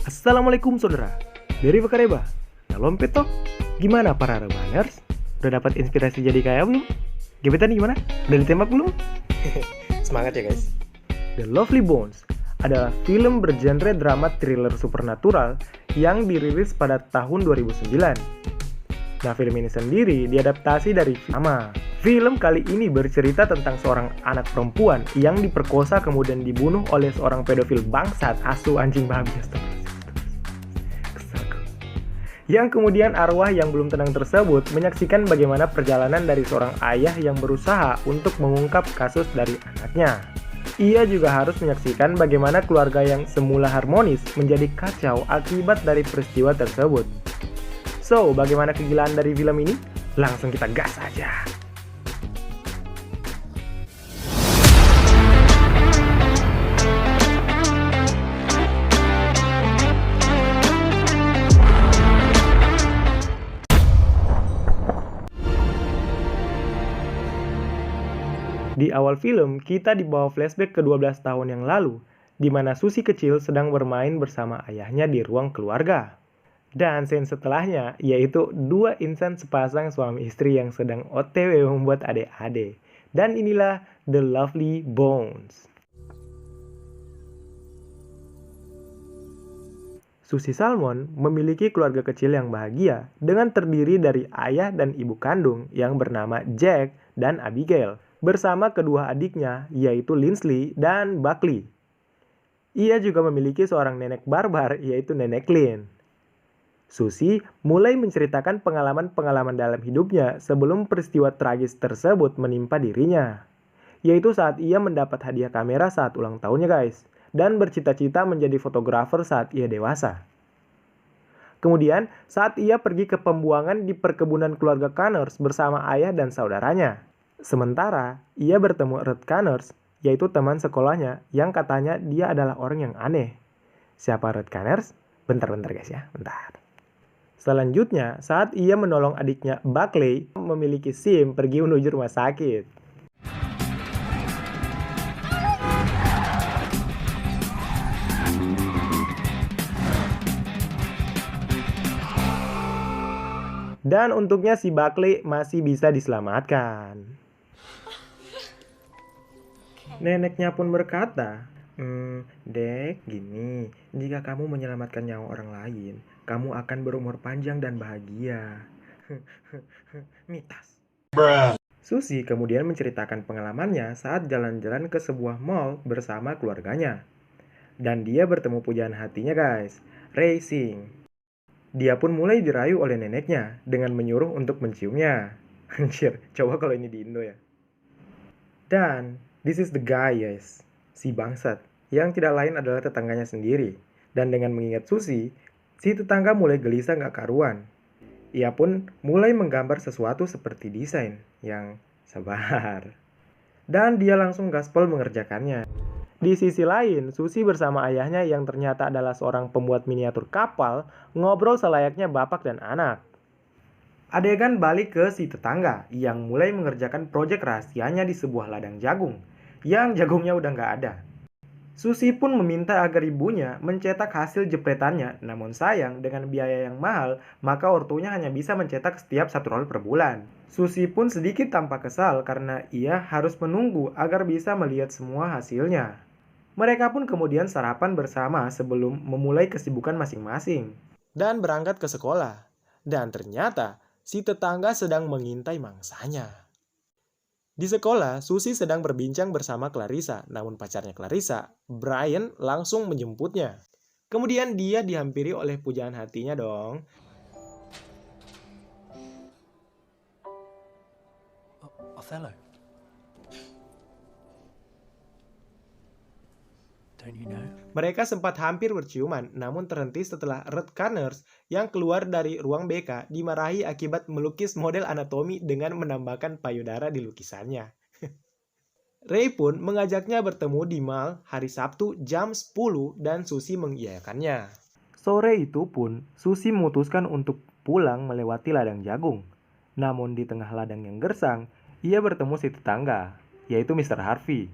Assalamualaikum saudara, dari Vakareba. Salam petok. Gimana para rebaners? Udah dapat inspirasi jadi kaya belum? Gebetan gimana? Udah ditembak belum? Semangat ya guys. The Lovely Bones adalah film bergenre drama thriller supernatural yang dirilis pada tahun 2009. Nah, film ini sendiri diadaptasi dari sama. Film kali ini bercerita tentang seorang anak perempuan yang diperkosa kemudian dibunuh oleh seorang pedofil bangsat asu anjing babi. Yang kemudian arwah yang belum tenang tersebut menyaksikan bagaimana perjalanan dari seorang ayah yang berusaha untuk mengungkap kasus dari anaknya. Ia juga harus menyaksikan bagaimana keluarga yang semula harmonis menjadi kacau akibat dari peristiwa tersebut. So, bagaimana kegilaan dari film ini? Langsung kita gas aja. Di awal film, kita dibawa flashback ke 12 tahun yang lalu, di mana Susi kecil sedang bermain bersama ayahnya di ruang keluarga. Dan scene setelahnya, yaitu dua insan sepasang suami istri yang sedang OTW membuat adik-adik. Dan inilah The Lovely Bones. Susi Salmon memiliki keluarga kecil yang bahagia dengan terdiri dari ayah dan ibu kandung yang bernama Jack dan Abigail, bersama kedua adiknya yaitu Lindsay dan Buckley. Ia juga memiliki seorang nenek barbar yaitu Nenek Lynn. Susi mulai menceritakan pengalaman-pengalaman dalam hidupnya sebelum peristiwa tragis tersebut menimpa dirinya. Yaitu saat ia mendapat hadiah kamera saat ulang tahunnya guys, dan bercita-cita menjadi fotografer saat ia dewasa. Kemudian saat ia pergi ke pembuangan di perkebunan keluarga Connors bersama ayah dan saudaranya. Sementara ia bertemu Red Connors, yaitu teman sekolahnya yang katanya dia adalah orang yang aneh. Siapa Red Connors? Bentar guys ya, bentar. Selanjutnya, saat ia menolong adiknya Buckley memiliki SIM pergi menuju rumah sakit. Dan untungnya si Buckley masih bisa diselamatkan. Neneknya pun berkata, Dek, gini, jika kamu menyelamatkan nyawa orang lain, kamu akan berumur panjang dan bahagia. Mitos. Susi kemudian menceritakan pengalamannya saat jalan-jalan ke sebuah mall bersama keluarganya. Dan dia bertemu pujaan hatinya guys, Racing. Dia pun mulai dirayu oleh neneknya dengan menyuruh untuk menciumnya. Anjir, coba kalau ini di Indo ya. Dan this is the guy guys, si bangsat, yang tidak lain adalah tetangganya sendiri. Dan dengan mengingat Susi, si tetangga mulai gelisah gak karuan. Ia pun mulai menggambar sesuatu seperti desain yang sabar. Dan dia langsung gaspol mengerjakannya. Di sisi lain, Susi bersama ayahnya yang ternyata adalah seorang pembuat miniatur kapal, ngobrol selayaknya bapak dan anak. Adegan balik ke si tetangga yang mulai mengerjakan proyek rahasianya di sebuah ladang jagung, yang jagungnya udah gak ada. Susi pun meminta agar ibunya mencetak hasil jepretannya, namun sayang dengan biaya yang mahal, maka ortunya hanya bisa mencetak setiap 1 roll per bulan. Susi pun sedikit tampak kesal karena ia harus menunggu agar bisa melihat semua hasilnya. Mereka pun kemudian sarapan bersama sebelum memulai kesibukan masing-masing. Dan berangkat ke sekolah. Dan ternyata si tetangga sedang mengintai mangsanya. Di sekolah, Susi sedang berbincang bersama Clarissa, namun pacarnya Clarissa, Brian, langsung menjemputnya. Kemudian dia dihampiri oleh pujaan hatinya dong. Othello. Don't you know? Mereka sempat hampir berciuman, namun terhenti setelah Red Connors yang keluar dari ruang BK dimarahi akibat melukis model anatomi dengan menambahkan payudara di lukisannya. Ray pun mengajaknya bertemu di mall hari Sabtu jam 10 dan Susi mengiyakannya. Sore itu pun, Susi memutuskan untuk pulang melewati ladang jagung. Namun di tengah ladang yang gersang, ia bertemu si tetangga, yaitu Mr. Harvey.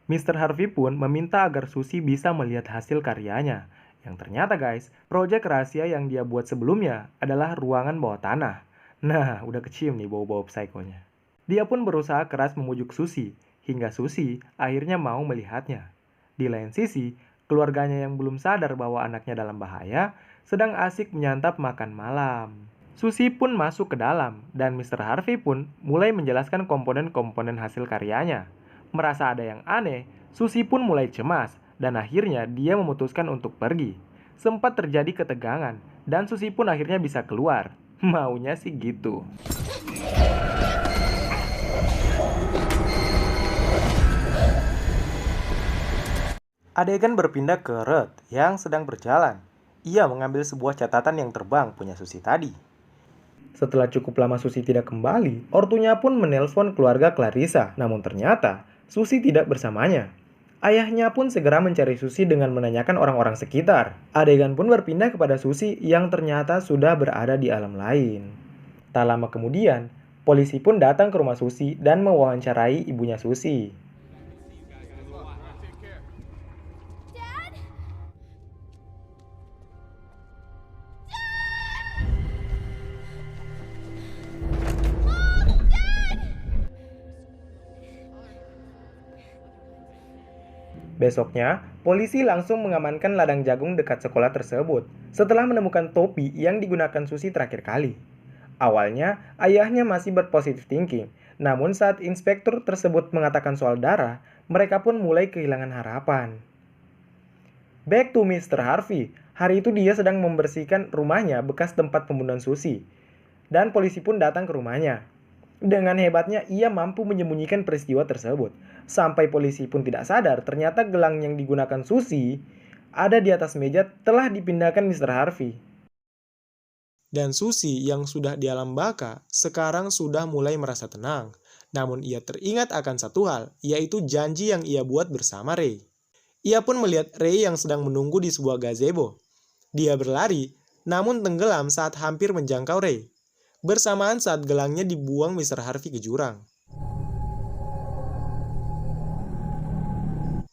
Mr. Harvey pun meminta agar Susi bisa melihat hasil karyanya, Yang ternyata guys, proyek rahasia yang dia buat sebelumnya adalah ruangan bawah tanah. Nah, udah kecium nih bau-bau psikonya. Dia pun berusaha keras memujuk Susi, hingga Susi akhirnya mau melihatnya. Di lain sisi, keluarganya yang belum sadar bahwa anaknya dalam bahaya, sedang asik menyantap makan malam. Susi pun masuk ke dalam, dan Mr. Harvey pun mulai menjelaskan komponen-komponen hasil karyanya. Merasa ada yang aneh, Susi pun mulai cemas, dan akhirnya dia memutuskan untuk pergi. Sempat terjadi ketegangan, dan Susi pun akhirnya bisa keluar. Maunya sih gitu. Adegan berpindah ke Ruth yang sedang berjalan. Ia mengambil sebuah catatan yang terbang punya Susi tadi. Setelah cukup lama Susi tidak kembali, ortunya pun menelpon keluarga Clarissa. Namun ternyata, Susi tidak bersamanya. Ayahnya pun segera mencari Susi dengan menanyakan orang-orang sekitar. Adegan pun berpindah kepada Susi yang ternyata sudah berada di alam lain. Tak lama kemudian, polisi pun datang ke rumah Susi dan mewawancarai ibunya Susi. Besoknya, polisi langsung mengamankan ladang jagung dekat sekolah tersebut setelah menemukan topi yang digunakan Susi terakhir kali. Awalnya, ayahnya masih berpositif thinking, namun saat inspektur tersebut mengatakan soal darah, mereka pun mulai kehilangan harapan. Back to Mr. Harvey, hari itu dia sedang membersihkan rumahnya bekas tempat pembunuhan Susi, dan polisi pun datang ke rumahnya. Dengan hebatnya, ia mampu menyembunyikan peristiwa tersebut. Sampai polisi pun tidak sadar, ternyata gelang yang digunakan Susi ada di atas meja telah dipindahkan Mr. Harvey. Dan Susi yang sudah di alam baka, sekarang sudah mulai merasa tenang. Namun ia teringat akan satu hal, yaitu janji yang ia buat bersama Ray. Ia pun melihat Ray yang sedang menunggu di sebuah gazebo. Dia berlari, namun tenggelam saat hampir menjangkau Ray. Bersamaan saat gelangnya dibuang Mr. Harvey ke jurang.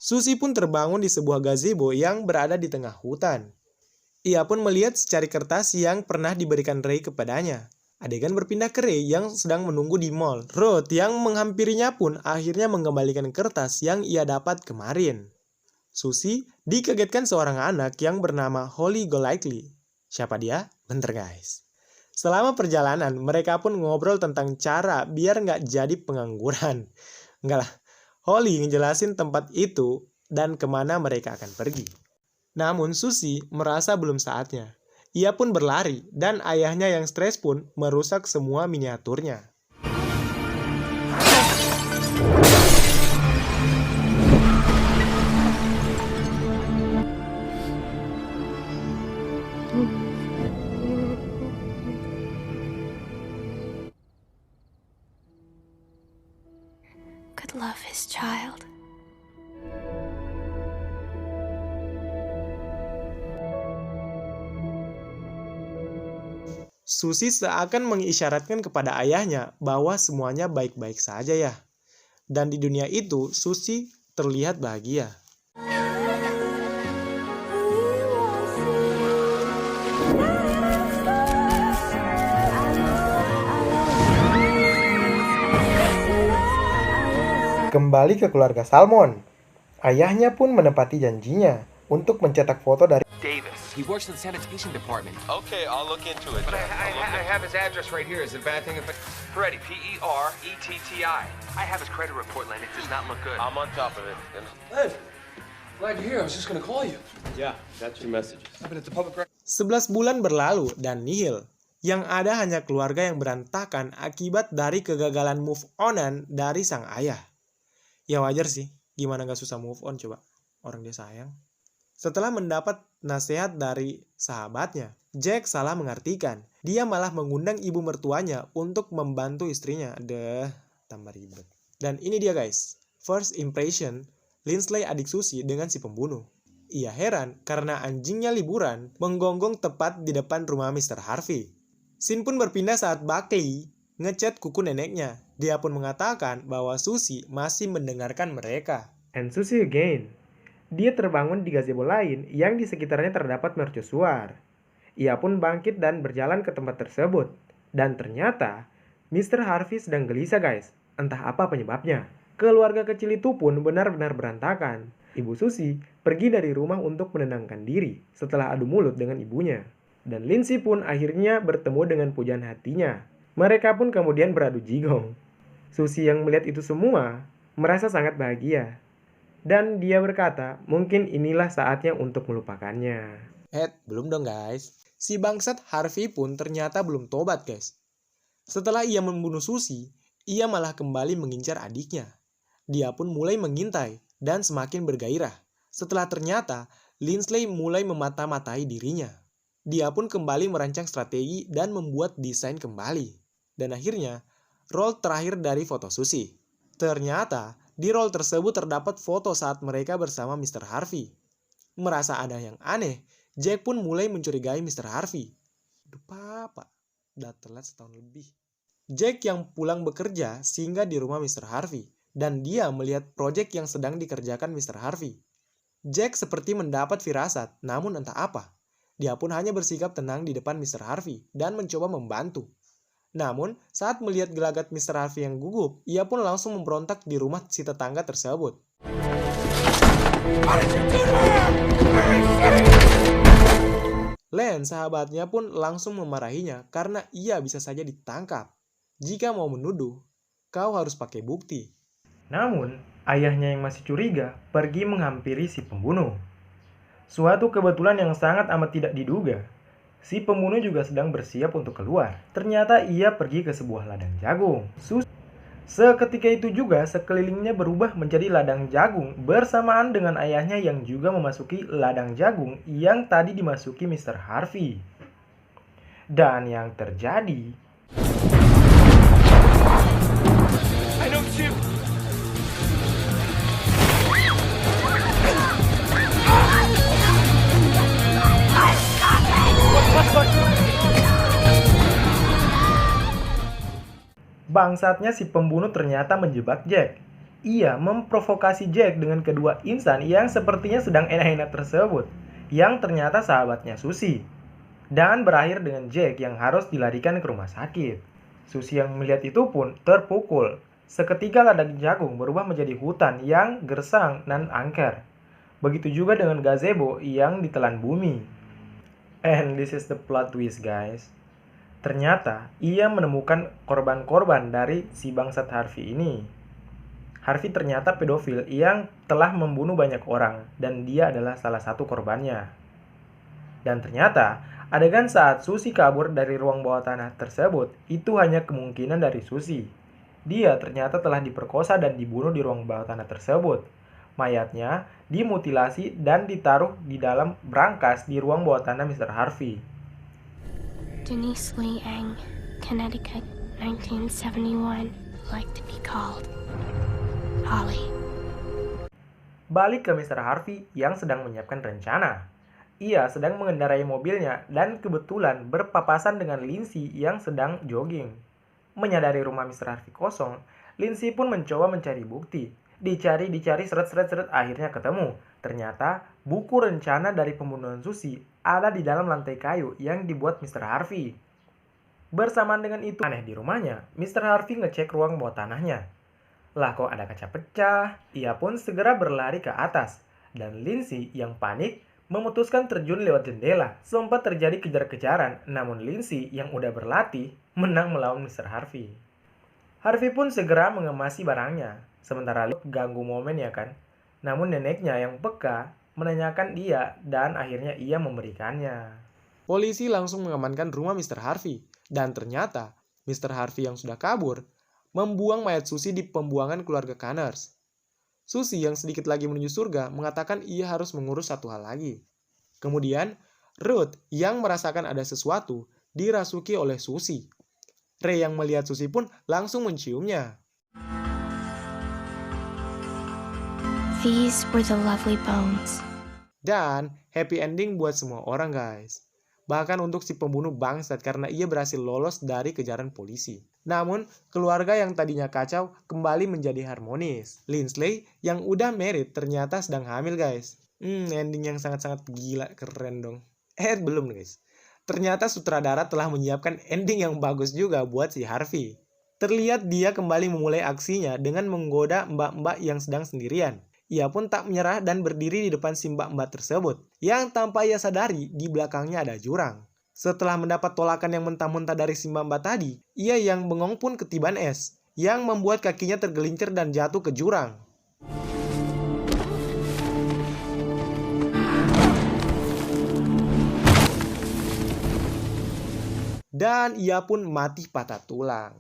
Susi pun terbangun di sebuah gazebo yang berada di tengah hutan. Ia pun melihat secari kertas yang pernah diberikan Ray kepadanya. Adegan berpindah ke Ray yang sedang menunggu di mall. Ruth yang menghampirinya pun akhirnya mengembalikan kertas yang ia dapat kemarin. Susi dikagetkan seorang anak yang bernama Holly Golightly. Siapa dia? Bentar guys. Selama perjalanan, mereka pun ngobrol tentang cara biar nggak jadi pengangguran. Enggak lah, Holly ngejelasin tempat itu dan kemana mereka akan pergi. Namun Susi merasa belum saatnya. Ia pun berlari dan ayahnya yang stres pun merusak semua miniaturnya. Could love his child. Susi seakan mengisyaratkan kepada ayahnya bahwa semuanya baik-baik saja ya. Dan di dunia itu, Susi terlihat bahagia. Kembali ke keluarga Salmon. Ayahnya pun menepati janjinya untuk mencetak foto dari Davis. He works in the sanitation department. Okay, I'll look into it. But John. I have his address right here. Is it a bad thing if I... Freddie, P-E-R-E-T-T-I. I have his credit report, Len. It does not look good. I'm on top of it. Len, glad you're here. I was just gonna call you. Yeah, that's your messages. But it's a public record. 11 bulan berlalu dan nihil. Yang ada hanya keluarga yang berantakan akibat dari kegagalan move on-an dari sang ayah. Ya wajar sih, gimana gak susah move on coba, orang dia sayang. Setelah mendapat nasihat dari sahabatnya, Jack salah mengartikan. Dia malah mengundang ibu mertuanya untuk membantu istrinya. Tambah ribet. Dan ini dia guys, first impression Linsley adik Susi dengan si pembunuh. Ia heran karena anjingnya liburan menggonggong tepat di depan rumah Mr. Harvey. Scene pun berpindah saat Buckley ngechat kuku neneknya. Dia pun mengatakan bahwa Susi masih mendengarkan mereka. And Susi again. Dia terbangun di gazebo lain yang di sekitarnya terdapat mercusuar. Ia pun bangkit dan berjalan ke tempat tersebut. Dan ternyata, Mr. Harvey sedang gelisah guys. Entah apa penyebabnya. Keluarga kecil itu pun benar-benar berantakan. Ibu Susie pergi dari rumah untuk menenangkan diri setelah adu mulut dengan ibunya. Dan Lindsay pun akhirnya bertemu dengan pujaan hatinya. Mereka pun kemudian beradu jigong. Susie yang melihat itu semua merasa sangat bahagia. Dan dia berkata, mungkin inilah saatnya untuk melupakannya. Belum dong guys. Si bangsat Harvey pun ternyata belum tobat guys. Setelah ia membunuh Susie, ia malah kembali mengincar adiknya. Dia pun mulai mengintai dan semakin bergairah. Setelah ternyata Lindsay mulai memata-matai dirinya. Dia pun kembali merancang strategi dan membuat desain kembali. Dan akhirnya, roll terakhir dari foto Susie. Ternyata, di roll tersebut terdapat foto saat mereka bersama Mr. Harvey. Merasa ada yang aneh, Jack pun mulai mencurigai Mr. Harvey. Aduh papa, udah telat setahun lebih. Jack yang pulang bekerja singgah di rumah Mr. Harvey. Dan dia melihat proyek yang sedang dikerjakan Mr. Harvey. Jack seperti mendapat firasat, namun entah apa. Dia pun hanya bersikap tenang di depan Mr. Harvey dan mencoba membantu. Namun, saat melihat gelagat Mr. Harvey yang gugup, ia pun langsung memberontak di rumah si tetangga tersebut. Len, sahabatnya pun langsung memarahinya karena ia bisa saja ditangkap. Jika mau menuduh, kau harus pakai bukti. Namun, ayahnya yang masih curiga pergi menghampiri si pembunuh. Suatu kebetulan yang sangat amat tidak diduga. Si pembunuh juga sedang bersiap untuk keluar. Ternyata ia pergi ke sebuah ladang jagung. Seketika itu juga sekelilingnya berubah menjadi ladang jagung bersamaan dengan ayahnya yang juga memasuki ladang jagung yang tadi dimasuki Mr. Harvey. Dan yang terjadi... I don't shoot! Bangsatnya si pembunuh ternyata menjebak Jack. Ia memprovokasi Jack dengan kedua insan yang sepertinya sedang enak-enak tersebut, yang ternyata sahabatnya Susie. Dan berakhir dengan Jack yang harus dilarikan ke rumah sakit. Susie yang melihat itu pun terpukul. Seketika ladang jagung berubah menjadi hutan yang gersang dan angker. Begitu juga dengan gazebo yang ditelan bumi. And this is the plot twist guys. Ternyata ia menemukan korban-korban dari si bangsat Harvey ini. Harvey ternyata pedofil yang telah membunuh banyak orang dan dia adalah salah satu korbannya. Dan ternyata adegan saat Susie kabur dari ruang bawah tanah tersebut itu hanya kemungkinan dari Susie. Dia ternyata telah diperkosa dan dibunuh di ruang bawah tanah tersebut. Mayatnya dimutilasi dan ditaruh di dalam brankas di ruang bawah tanah Mr. Harvey. Denise Lee Eng, Connecticut, 1971, like to be called Holly. Balik ke Mr. Harvey yang sedang menyiapkan rencana. Ia sedang mengendarai mobilnya dan kebetulan berpapasan dengan Lindsay yang sedang jogging. Menyadari rumah Mr. Harvey kosong, Lindsay pun mencoba mencari bukti. Dicari, seret, akhirnya ketemu. Ternyata, buku rencana dari pembunuhan Susie ada di dalam lantai kayu yang dibuat Mr. Harvey. Bersamaan dengan itu, aneh di rumahnya, Mr. Harvey ngecek ruang bawah tanahnya. Lah kok ada kaca pecah? Ia pun segera berlari ke atas. Dan Lindsay yang panik memutuskan terjun lewat jendela. Sempat terjadi kejar-kejaran, namun Lindsay yang udah berlatih menang melawan Mr. Harvey. Harvey pun segera mengemasi barangnya. Sementara Liv ganggu momen ya kan. Namun neneknya yang peka menanyakan dia dan akhirnya ia memberikannya. Polisi langsung mengamankan rumah Mr. Harvey. Dan ternyata Mr. Harvey yang sudah kabur membuang mayat Susie di pembuangan keluarga Connors. Susie yang sedikit lagi menuju surga mengatakan ia harus mengurus satu hal lagi. Kemudian Ruth yang merasakan ada sesuatu dirasuki oleh Susie. Ray yang melihat Susie pun langsung menciumnya. These were the lovely bones. Dan happy ending buat semua orang guys. Bahkan untuk si pembunuh bangsat karena ia berhasil lolos dari kejaran polisi. Namun, keluarga yang tadinya kacau kembali menjadi harmonis. Lindsay yang udah married ternyata sedang hamil guys. Ending yang sangat-sangat gila, keren dong. Belum guys. Ternyata sutradara telah menyiapkan ending yang bagus juga buat si Harvey. Terlihat dia kembali memulai aksinya dengan menggoda mbak-mbak yang sedang sendirian. Ia pun tak menyerah dan berdiri di depan si mbak-mbak tersebut, yang tanpa ia sadari di belakangnya ada jurang. Setelah mendapat tolakan yang mentah-mentah dari si mbak-mbak tadi, ia yang bengong pun ketiban es, yang membuat kakinya tergelincir dan jatuh ke jurang. Dan ia pun mati patah tulang.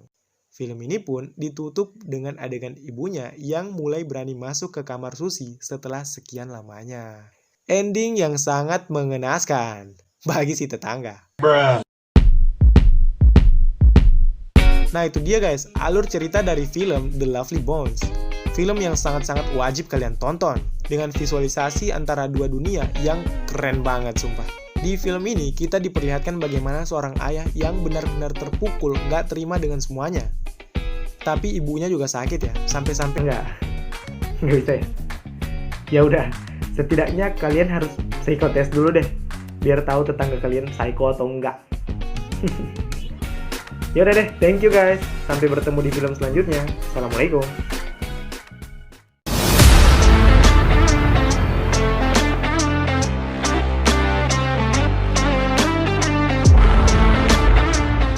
Film ini pun ditutup dengan adegan ibunya yang mulai berani masuk ke kamar Susie setelah sekian lamanya. Ending yang sangat mengenaskan bagi si tetangga. Nah itu dia guys, alur cerita dari film The Lovely Bones. Film yang sangat-sangat wajib kalian tonton, dengan visualisasi antara dua dunia yang keren banget sumpah. Di film ini kita diperlihatkan bagaimana seorang ayah yang benar-benar terpukul gak terima dengan semuanya. Tapi ibunya juga sakit ya, sampai-sampai Nggak bisa ya? Ya udah, setidaknya kalian harus psikotest dulu deh, biar tahu tetangga kalian psycho atau enggak. Ya udah deh, thank you guys. Sampai bertemu di film selanjutnya. Assalamualaikum.